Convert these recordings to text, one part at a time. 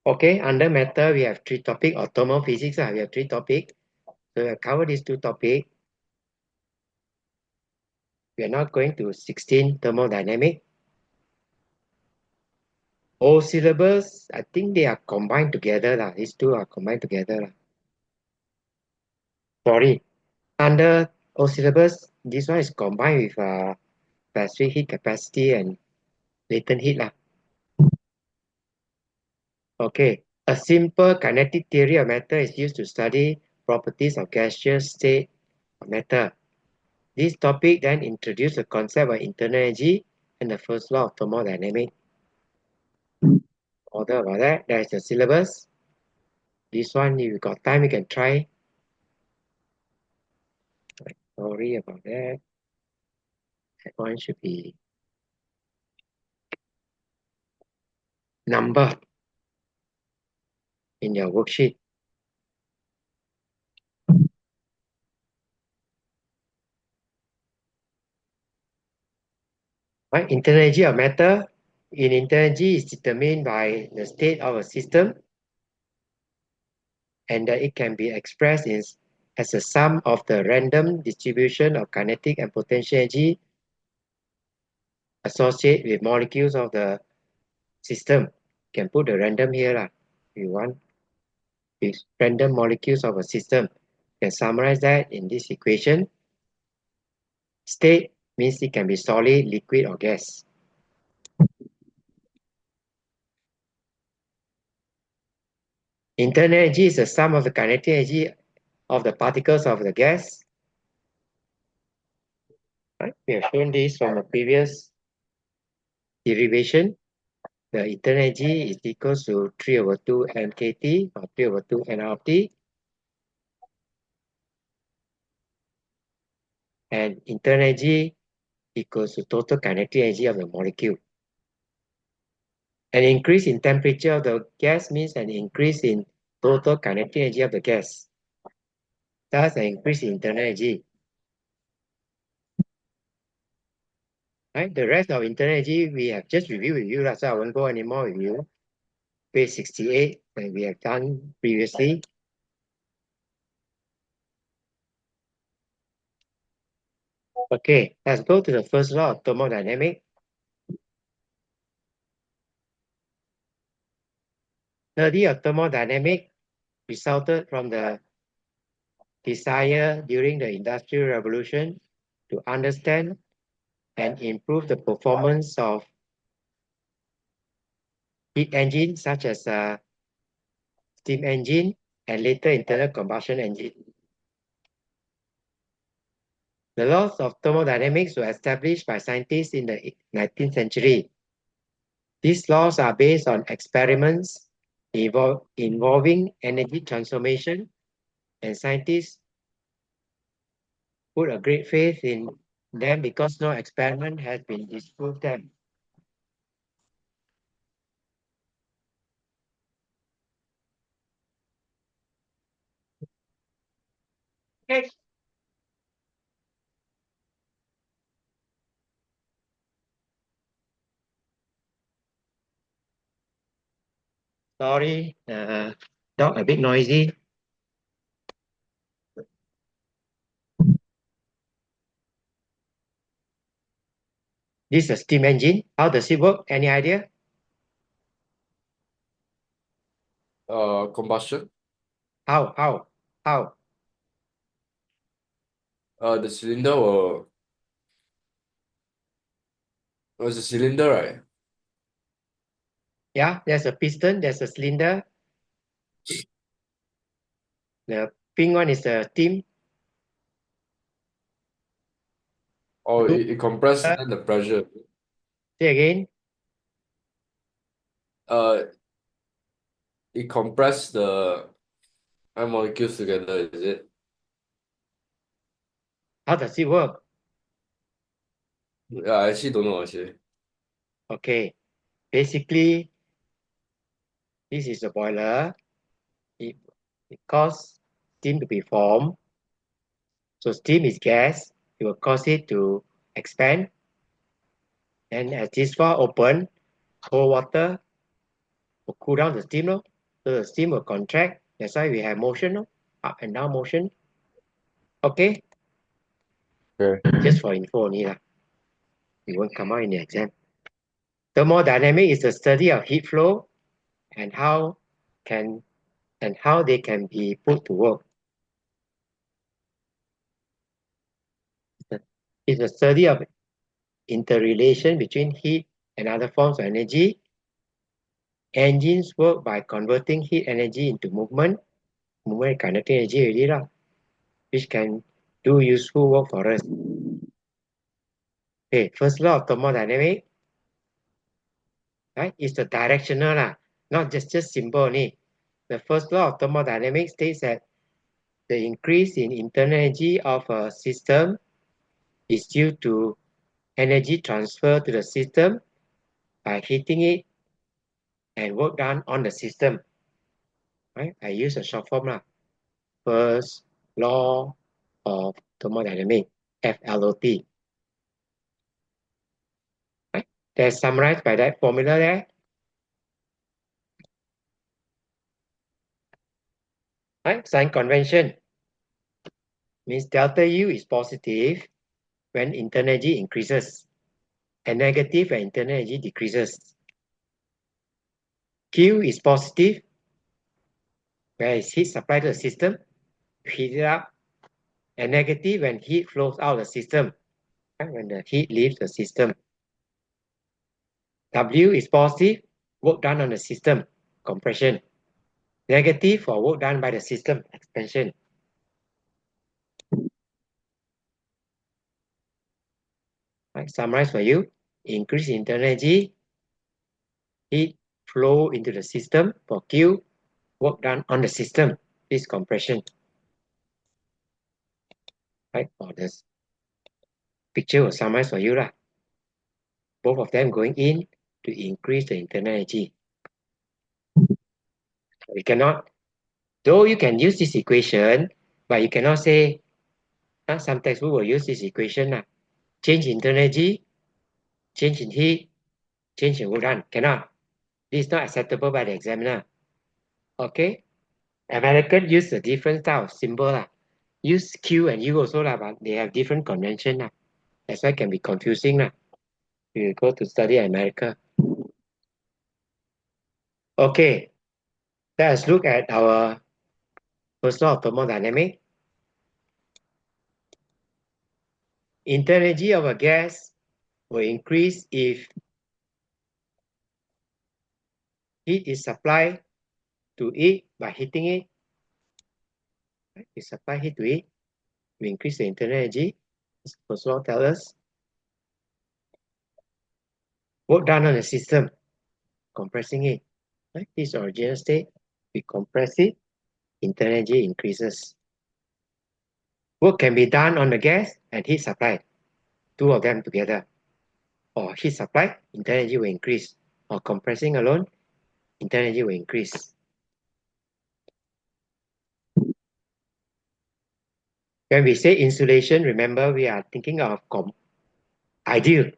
Okay, under matter, we have 3 topics, or thermophysics, we have 3 topics. So we have covered these 2 topics. We are not going to 16 thermodynamics. All syllables, I think they are combined together. These 2 are combined together. Sorry. Under all syllables, this one is combined with specific heat capacity and latent heat. Okay. A simple kinetic theory of matter is used to study properties of gaseous state of matter. This topic then introduced the concept of internal energy and the first law of thermodynamics. Order about that. There is the syllabus. This one, if you got time, you can try. Sorry about that. That one should be number in your worksheet. Right? Internal energy of matter. In internal energy is determined by the state of a system, and that it can be expressed as a sum of the random distribution of kinetic and potential energy associated with molecules of the system. You can put the random here if you want. With random molecules of a system. You can summarize that in this equation. State means it can be solid, liquid, or gas. Internal energy is the sum of the kinetic energy of the particles of the gas. Right? We have shown this from a previous derivation. The internal energy is equals to 3/2 mkt or 3/2 nRT. And internal energy equals to total kinetic energy of the molecule. An increase in temperature of the gas means an increase in total kinetic energy of the gas. Thus, an increase in internal energy. Right? The rest of internal energy we have just reviewed with you, so I won't go anymore with you. Page 68 that we have done previously. Okay, let's go to the first law of thermodynamics. The study of thermodynamics resulted from the desire during the Industrial Revolution to understand and improve the performance of heat engines such as steam engine and later internal combustion engine. The laws of thermodynamics were established by scientists in the 19th century. These laws are based on experiments involving energy transformation, and scientists put a great faith in them because no experiment has been disproved them. Okay. Sorry, dog a bit noisy. This is a steam engine. How does it work? Any idea? Combustion. How? The cylinder will. Was a cylinder, right? Yeah, there's a piston, there's a cylinder. The pink one is the steam. Or Blue, it compresses then the pressure. say again. Uh, it compress the air molecules together, is it? How does it work? Yeah, I actually don't know actually. Okay, basically, this is a boiler. It, it causes steam to be formed. So steam is gas. It will cause it to expand. And as this valve open, cold water will cool down the steam. So the steam will contract. That's why we have motion, no? Up and down motion. Okay, Okay. just for info only lah. It won't come out in the exam. Thermodynamics is the study of heat flow and can how they can be put to work. It's a study of interrelation between heat and other forms of energy. Engines work by converting heat energy into movement. Movement kinetic energy already lah, which can do useful work for us. Okay, first law of thermodynamics, right, is the directional lah, not just symbol only. The first law of thermodynamics states that the increase in internal energy of a system is due to energy transfer to the system by heating it and work done on the system. Right? I use a short form lah. First law of thermodynamics, FLOT. Right? That's summarized by that formula there. Right? Sign convention means delta U is positive when internal energy increases and negative when internal energy decreases. Q is positive where is heat supplied to the system, heat it up, and negative when heat flows out of the system, right? When the heat leaves the system. W is positive, work done on the system, compression. Negative for work done by the system, expansion. Right, summarize for you. Increase internal energy, heat flow into the system. For Q, work done on the system, is compression. Right, for this picture will summarize for you lah. Both of them going in to increase the internal energy. We cannot, though you can use this equation, but you cannot say, some textbook will use this equation. Change in energy, change in heat, change in work done. Cannot. This is not acceptable by the examiner. Okay? American use a different style of symbol. Use Q and U also, but they have different convention. That's why it can be confusing. You go to study America. Okay, let's look at our first law of thermodynamics. Internal energy of a gas will increase if heat is supplied to it by heating it. You supply heat to it, we increase the internal energy. First law tells us. Work done on the system, compressing it. Right? This original state, we compress it, internal energy increases. Work can be done on the gas and heat supply, two of them together. Or heat supply, internal energy will increase. Or compressing alone, internal energy will increase. When we say insulation, remember we are thinking of ideal.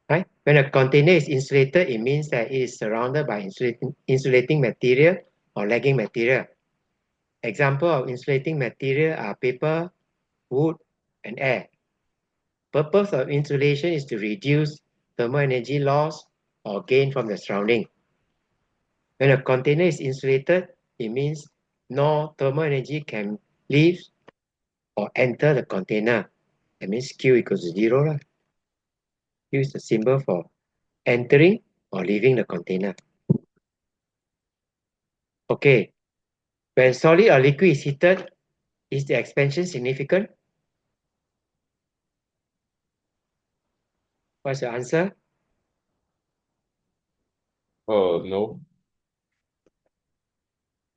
Right? When a container is insulated, it means that it is surrounded by insulating material or lagging material. Example of insulating material are paper, wood, and air. Purpose of insulation is to reduce thermal energy loss or gain from the surrounding. When a container is insulated, it means no thermal energy can leave or enter the container. That means Q equals to 0. Q is the symbol for entering or leaving the container. Okay, when solid or liquid is heated, is the expansion significant? What's your answer? No.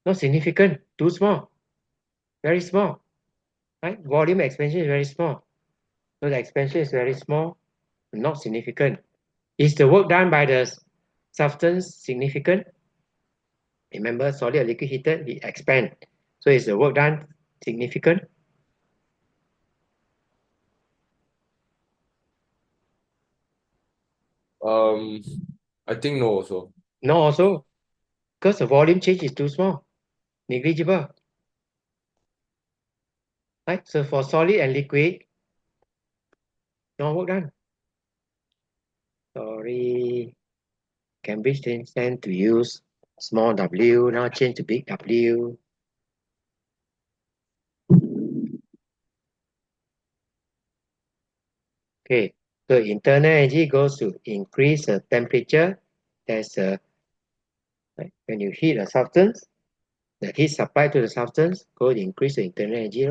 Not significant, too small, very small. Right? Volume expansion is very small. So the expansion is very small, not significant. Is the work done by the substance significant? Remember, solid or liquid heated, it expand. So is the work done significant? Um, I think no also. No, also. because the volume change is too small, negligible. Right? So for solid and liquid, no work done. Sorry, Cambridge tend to use small w, now change to big W. Okay, so internal energy goes to increase the temperature. There's a, right, when you heat a substance, the heat supplied to the substance go to increase the internal energy.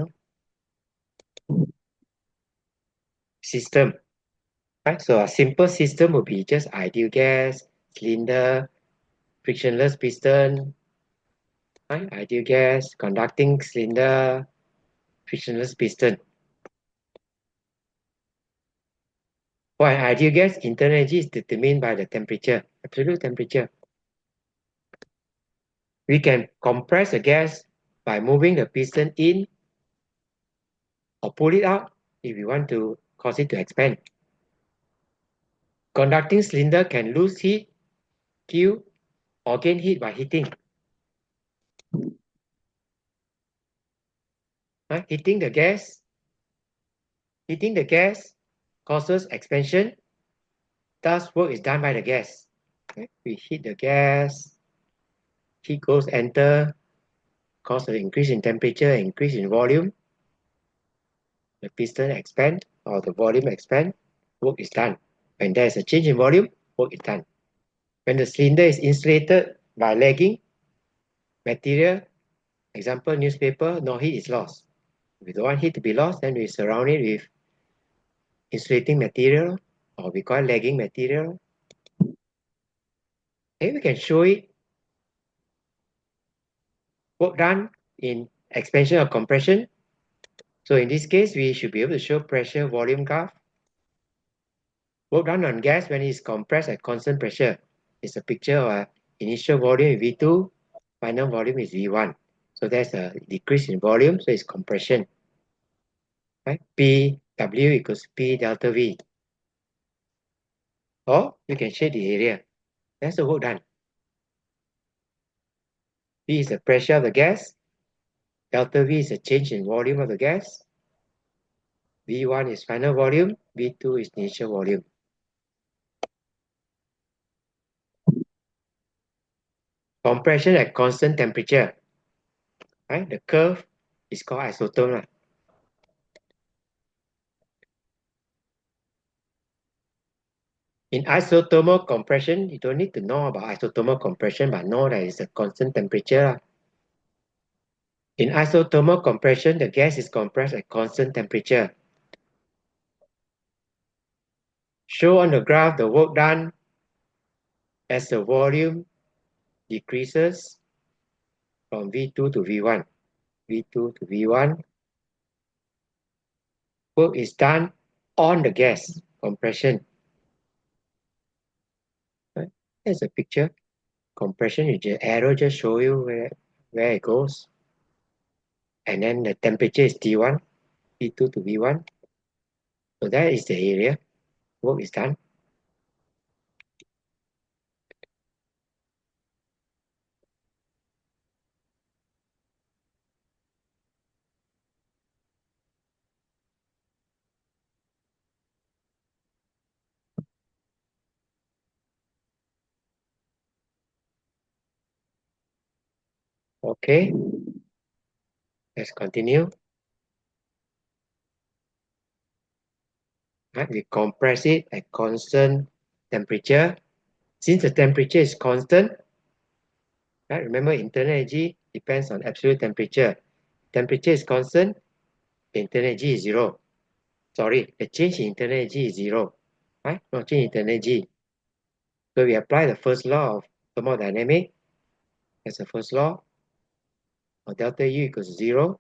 System, right? So a simple system would be just ideal gas, cylinder, frictionless piston, right? Ideal gas, conducting cylinder, frictionless piston. For an ideal gas, internal energy is determined by the temperature, absolute temperature. We can compress a gas by moving the piston in or pull it out if we want to cause it to expand. Conducting cylinder can lose heat, cool, or gain heat by heating. Right? Heating the gas causes expansion, thus work is done by the gas. Okay? We heat the gas, heat goes enter, cause an increase in temperature, increase in volume, the piston expand or the volume expand, work is done. When there is a change in volume, work is done. When the cylinder is insulated by lagging material, example newspaper, no heat is lost. If we don't want heat to be lost, then we surround it with insulating material, or we call it lagging material. And we can show it work done in expansion or compression. So in this case, we should be able to show pressure volume graph. Work done on gas when it's compressed at constant pressure. It's a picture of a initial volume is V2, final volume is V1. So there's a decrease in volume, so it's compression. Right? P W equals P delta V. Or you can shade the area. That's the work done. P is the pressure of the gas. Delta V is the change in volume of the gas. V1 is final volume. V2 is initial volume. Compression at constant temperature. Right? The curve is called isotherm. In isothermal compression, you don't need to know about isothermal compression, but know that it's a constant temperature. In isothermal compression, the gas is compressed at constant temperature. Show on the graph the work done as the volume decreases from V2 to V1. V2 to V1. Work is done on the gas compression. Right? There's a picture. Compression, you just arrow just show you where it goes. And then the temperature is T1, V2 to V1. So that is the area. Work is done. Okay, let's continue. Right, we compress it at constant temperature. Since the temperature is constant, right, remember internal energy depends on absolute temperature. Temperature is constant, the internal energy is zero. Sorry, the change in internal energy is zero. Right? Not change in internal energy. So we apply the first law of thermodynamics. That's the first law. Or delta U equals zero.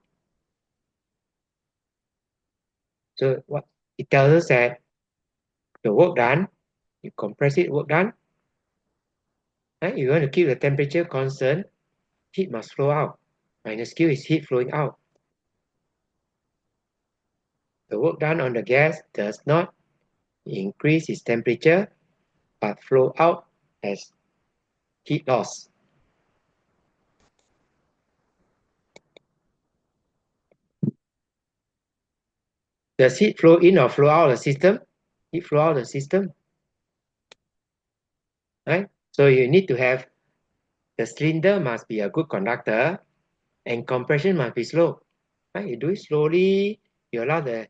So what it tells us that the work done, you compress it, work done. Right? You want to keep the temperature constant, heat must flow out. Minus Q is heat flowing out. The work done on the gas does not increase its temperature, but flow out as heat loss. Does heat flow in or flow out of the system? Heat flow out of the system, right? So you need to have the cylinder must be a good conductor and compression must be slow, right? You do it slowly, you allow the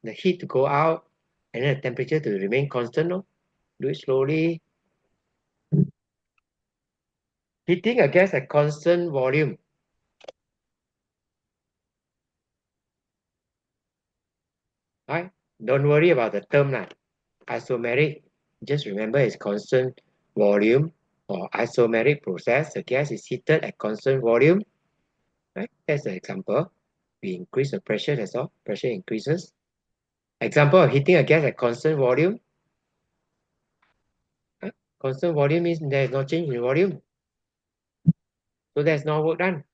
heat to go out and then the temperature to remain constant. No? Do it slowly. Heating a gas at constant volume. Right? Don't worry about the term. Isomeric, just remember it's constant volume or isomeric process. The gas is heated at constant volume. Right? That's an example. We increase the pressure, that's all. Pressure increases. Example of heating a gas at constant volume. Right? Constant volume means there is no change in volume. So there's no work done.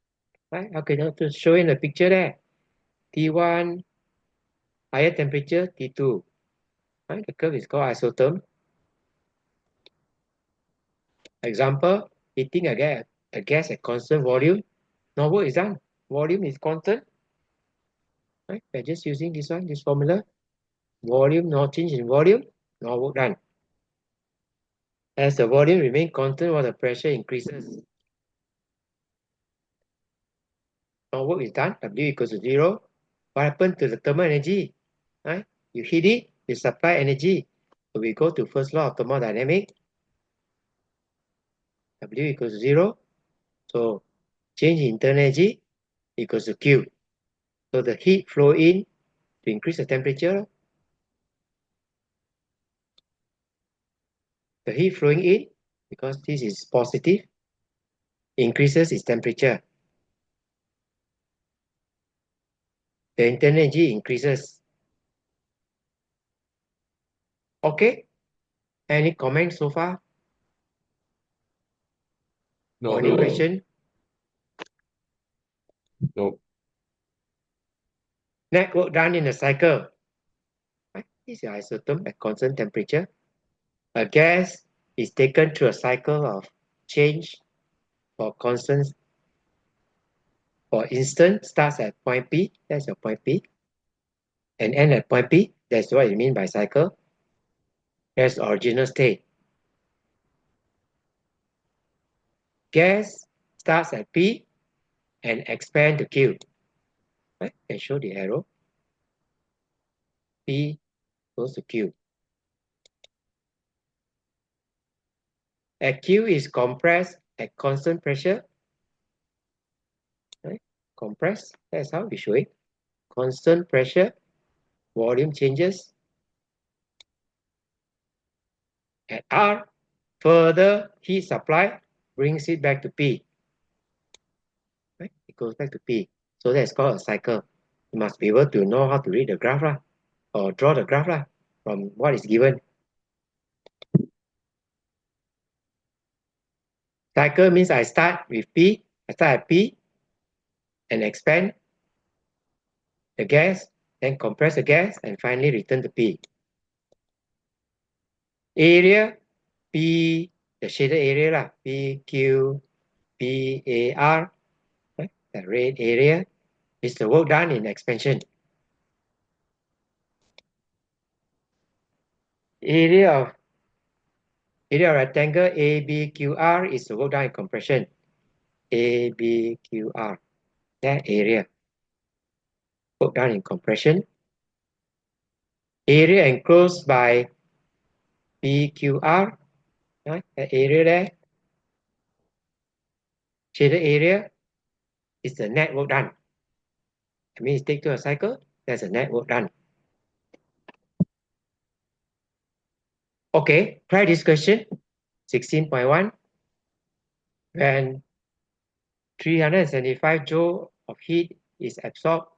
Right? Okay, now to show in the picture there. T1, higher temperature, T2. Right? The curve is called isotherm. Example, heating a gas at constant volume. No work is done. Volume is constant. Right? We're just using this one, this formula. Volume, no change in volume, no work done. As the volume remains constant while the pressure increases, no work is done. W equals to 0. What happened to the thermal energy? Right? You heat it, you supply energy. So we go to first law of thermodynamics. W equals to 0. So change in internal energy equals to Q. So the heat flow in to increase the temperature. The heat flowing in, because this is positive, increases its temperature. The internal energy increases. Okay? Any comments so far? Or any No, question? no. Net work done in a cycle. Right? This is isotherm at constant temperature. A gas is taken through a cycle of change for constant. For instance, starts at point P, that's your point P, and end at point P, that's what you mean by cycle. That's original state. Gas starts at P and expand to Q. Right? Can show the arrow. P goes to Q. At Q is compressed at constant pressure. Right? Compressed, that's how we show it. Constant pressure, volume changes. At R, further heat supply brings it back to P. Right? It goes back to P. So that's called a cycle. You must be able to know how to read the graph or draw the graph from what is given. Cycle means I start with P, I start at P and expand the gas, then compress the gas and finally return to P. Area, P, the shaded area P, Q, P, A, R, right? The red area is the work done in expansion. Area of rectangle ABQR is the work done in compression. ABQR, that area, work done in compression. Area enclosed by PQR, right? That area there, shaded area, is the net work done. I mean, take to a cycle, that's a net work done. Okay, try this question, 16.1. When 375 joule of heat is absorbed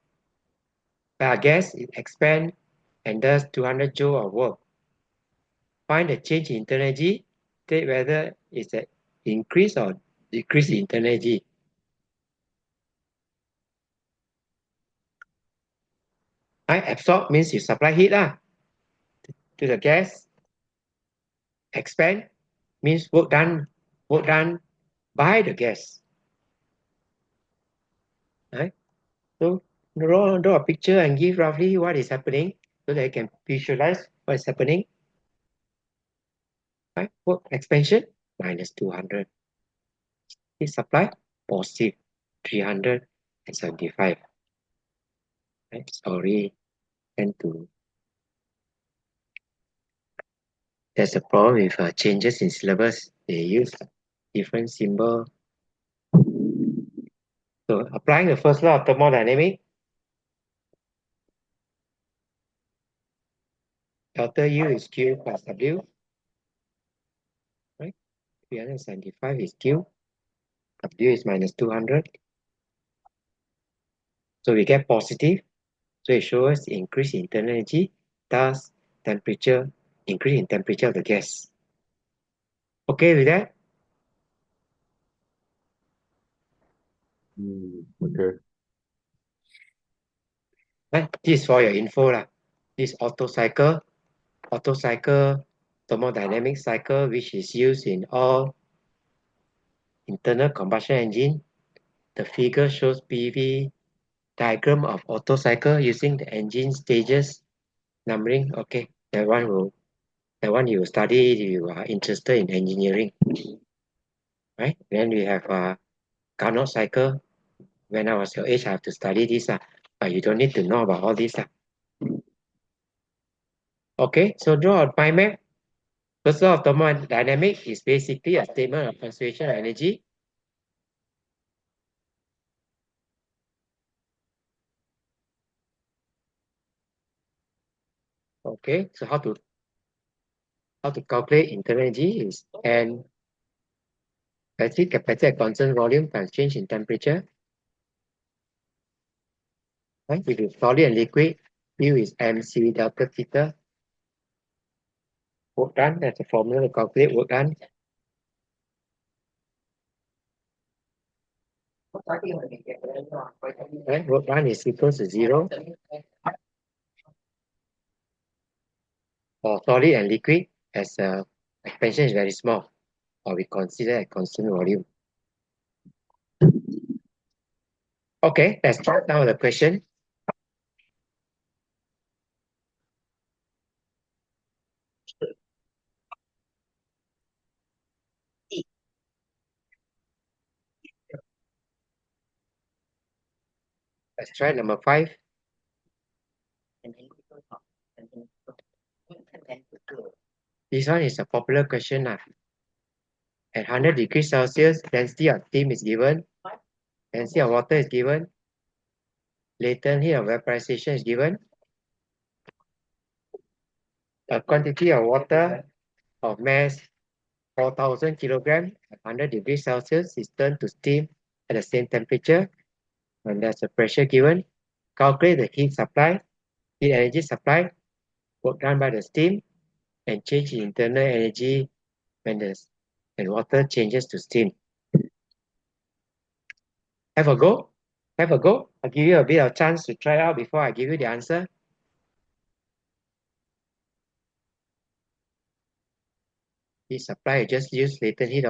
by a gas, it expands and does 200 joule of work. Find the change in internal energy, state whether it's an increase or decrease in internal energy. Absorb means you supply heat to the gas. Expand means work done by the gas. Right? So Draw a picture and give roughly what is happening so that you can visualize what is happening. Right? Work expansion minus 200. Heat supply positive 375. Right? Sorry, and to there's a problem with changes in syllabus. They use different symbol. So applying the first law of thermodynamics, delta U is Q plus W, right? 375 is Q, W is minus 200. So we get positive. So it shows increase in internal energy, thus temperature, increase in temperature of the gas. Okay with that? Okay. Right? This is for your info lah. This auto cycle, thermodynamic cycle, which is used in all internal combustion engine. The figure shows PV diagram of auto cycle using the engine stages numbering. Okay, that one you study if you are interested in engineering, right? Then we have Carnot cycle. When I was your age, I have to study this, but you don't need to know about all this. Okay, so draw a pie map. First law of thermodynamics is basically a statement of conservation of energy. Okay, so how to calculate internal energy is N basic capacity at constant volume times change in temperature. Right? If it's solid and liquid, Q is mc delta theta. Work done, that's a formula to calculate work done. Right? Work done is equal to 0 for solid and liquid as expansion is very small, or we consider a constant volume. Okay, let's start now the question. Let's try number 5. This one is a popular question. At 100 degrees Celsius, density of steam is given, density of water is given, latent heat of vaporization is given, a quantity of water of mass 4,000 kilograms at 100 degrees Celsius is turned to steam at the same temperature, and there's a pressure given. Calculate the heat supply, heat energy supply, work done by the steam, and change in internal energy when the water changes to steam. Have a go. Have a go. I'll give you a bit of chance to try out before I give you the answer. Heat supply, just use latent heat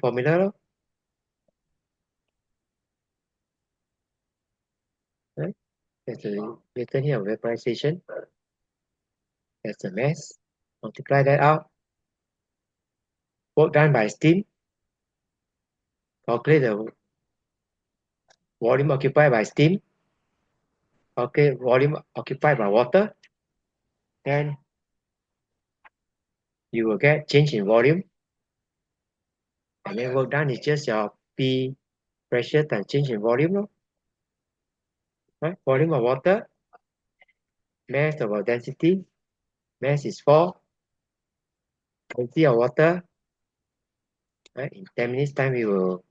formula. Right? That's the latent heat of vaporization. That's the mass. Multiply that out. Work done by steam. Calculate the volume occupied by steam. Calculate volume occupied by water. Then you will get change in volume. And then work done is just your P pressure times change in volume. Right? Volume of water. Mass over density. Mass is 4. Density of water. Right? In 10 minutes time we will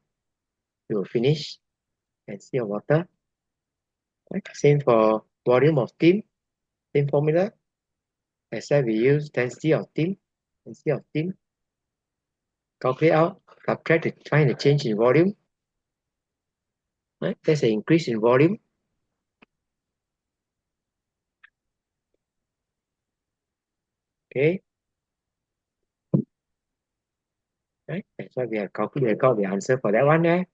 finish. Density of water. Right? Same for volume of steam. Same formula. Except we use density of steam. Density of steam. Calculate out. Subtract to find the change in volume. Right? There's an increase in volume. Okay. Right? That's why we have calculated got the answer for that one there.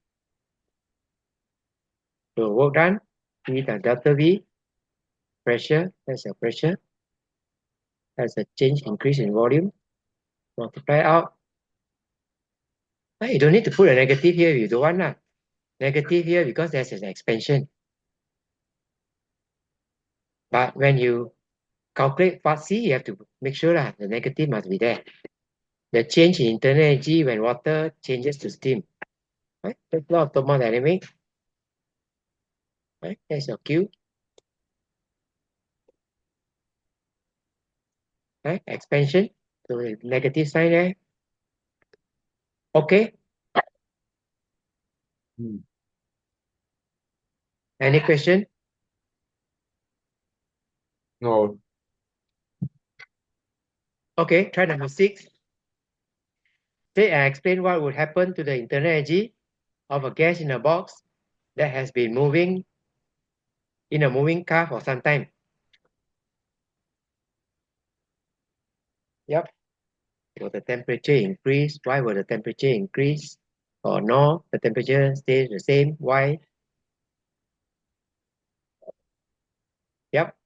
So work done, E times delta V, pressure, that's your pressure, that's a change increase in volume, multiply out. You don't need to put a negative here if you don't want. Negative here because there's an expansion. But when you calculate part C, you have to make sure the negative must be there. The change in internal energy when water changes to steam. Right? That's law of thermodynamics. Right? That's your Q. Right? Expansion. So the negative sign there. Okay. Any question? No. Okay. Try number 6. Say and explain what would happen to the internal energy of a gas in a box that has been moving in a moving car for some time. Yep. Will the temperature increase? Why will the temperature increase? Or no, the temperature stays the same. Why? Yep.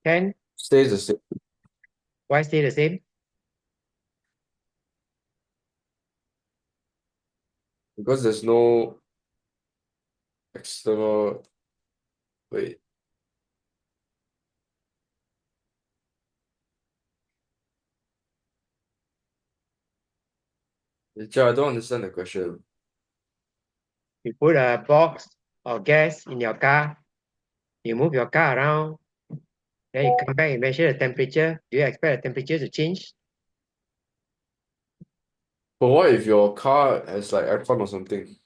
Can. Stays the same Why stay the same? because there's no external. Wait. Yeah, I don't understand the question. You put a box of gas in your car, you move your car around, then you come back and measure the temperature. Do you expect the temperature to change? But what if your car has like aircon or something?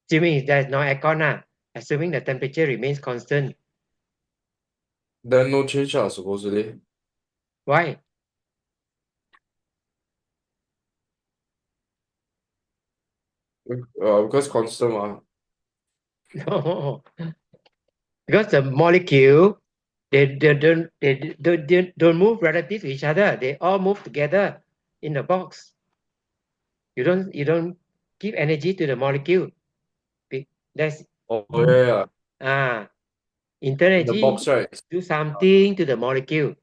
Assuming there's no aircon, assuming the temperature remains constant. Then no change, supposedly. Why? Because constant. No, because the molecule they don't move relative to each other. They all move together in the box. You don't give energy to the molecule. That's Oh, yeah. internal In the energy box, right? do something to the molecule,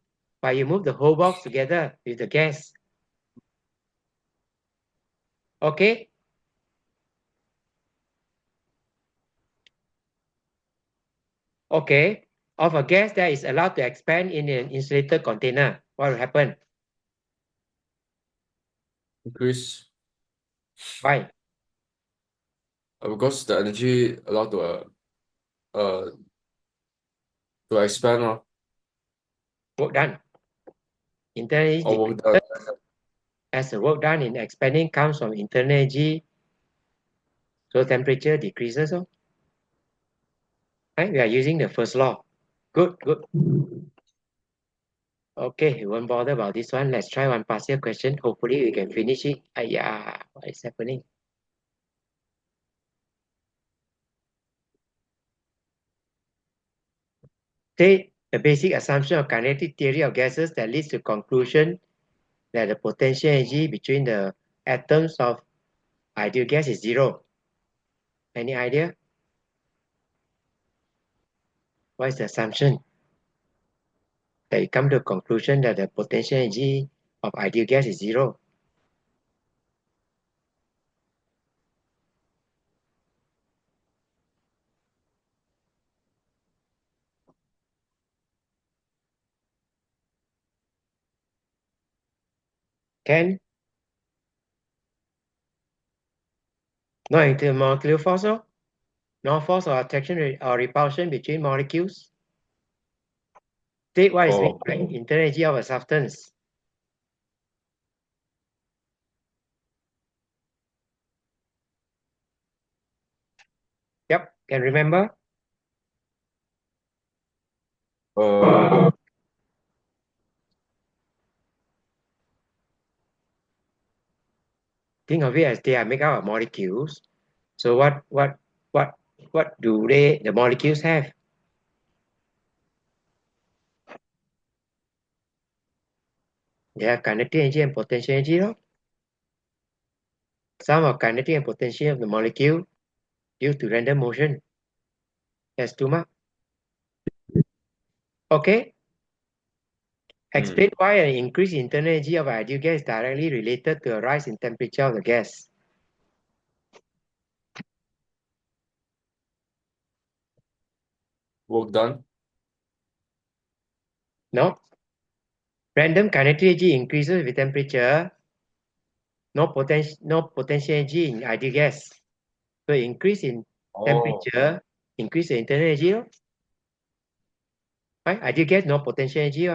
but you move the whole box together with the gas. Okay. Okay. Of a gas that is allowed to expand in an insulated container, what will happen? Increase. Why? Because the energy allowed uh to expand Work done. Internal energy or decreases as the work done in expanding comes from internal energy, so temperature decreases. Right? We are using the first law. Good, good. Okay, we won't bother about this one. Let's try one partial question. Hopefully we can finish it. What is happening? State the basic assumption of kinetic theory of gases that leads to conclusion that the potential energy between the atoms of ideal gas is zero. Any idea? What is the assumption? That you come to a conclusion that the potential energy of ideal gas is zero. Can? No intermolecular force, no force or attraction or repulsion between molecules. State what is meant oh by internal energy of a substance. Yep, can remember? uh Think of it as they are made up of molecules. So what do the molecules have? They have kinetic energy and potential energy. No? Sum of kinetic and potential of the molecule due to random motion. That's 2 marks. Okay. Explain why an increase in internal energy of an ideal gas is directly related to a rise in temperature of the gas. Work done. No. Random kinetic energy increases with temperature. No potential energy in ideal gas. So increase in Oh, temperature, increase the internal energy. Right? Ideal gas, no potential energy.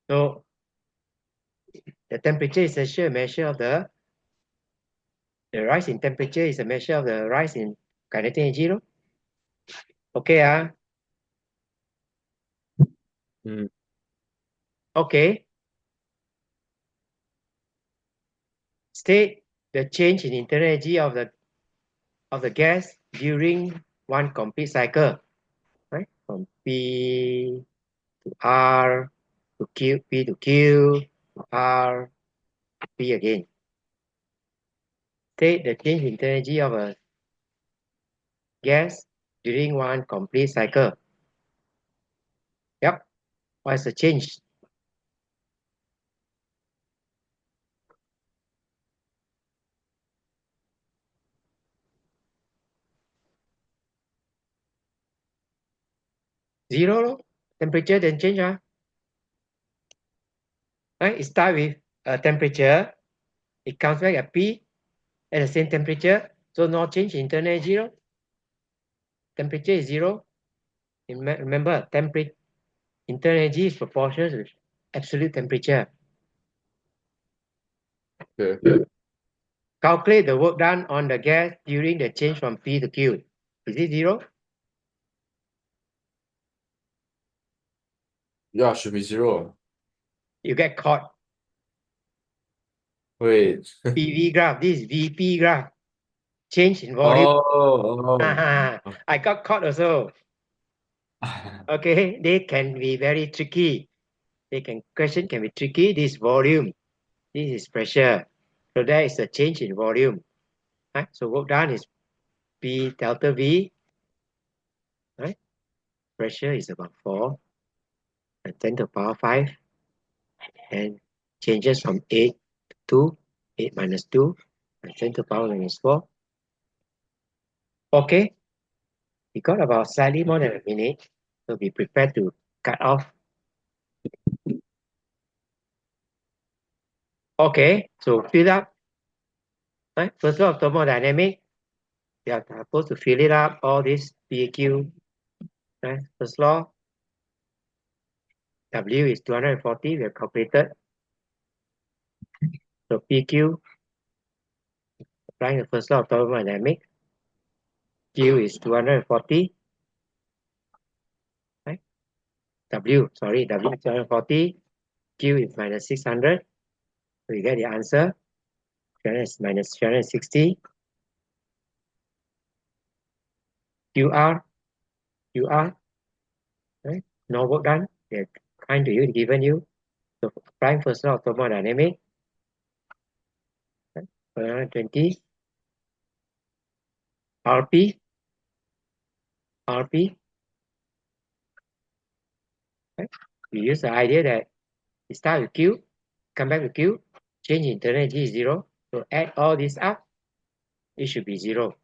So the temperature is a measure of the rise in temperature is a measure of the rise in kinetic energy. No? Okay. mm. Okay. State the change in internal energy of the gas during one complete cycle, right? From P to R to Q, P to Q to R, P again. State the change in internal energy of a gas during one complete cycle. Yep. What's the change? Zero. Temperature then change. Right? It starts with a temperature. It comes back at P at the same temperature. So no change in internal energy. Temperature is zero. Remember, temperature internal energy is proportional to absolute temperature. Okay. Calculate the work done on the gas during the change from P to Q. Is it zero? Yeah, should be zero. You get caught. Wait. PV graph. This is VP graph. Change in volume. Oh. I got caught also. Okay, they can be very tricky. Question can be tricky. This volume. This is pressure. So there is a change in volume. Right? So work done is P delta V. Right? Pressure is about 4 and 10 to the power 5. And changes from 8 to 2, 8 minus 2, and 10 to the power minus 4. Okay, we got about slightly more than a minute, so be prepared to cut off. Okay, so fill up. Right? First law of thermodynamics, we are supposed to fill it up, all this PQ. Right? First law, W is 240, we have calculated. So PQ, applying the first law of thermodynamics, Q is 240. Right? W is 240, Q is minus 600. So you get the answer. 300 is minus 360. QR, right? No work done. They're kind to you, given you. So applying first law of thermodynamics, right? 120 RP, right? We use the idea that we start with Q, come back to Q, change internal energy is zero. So add all this up, it should be zero.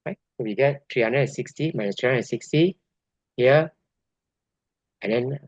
Right? We get 360 minus 360 here, and then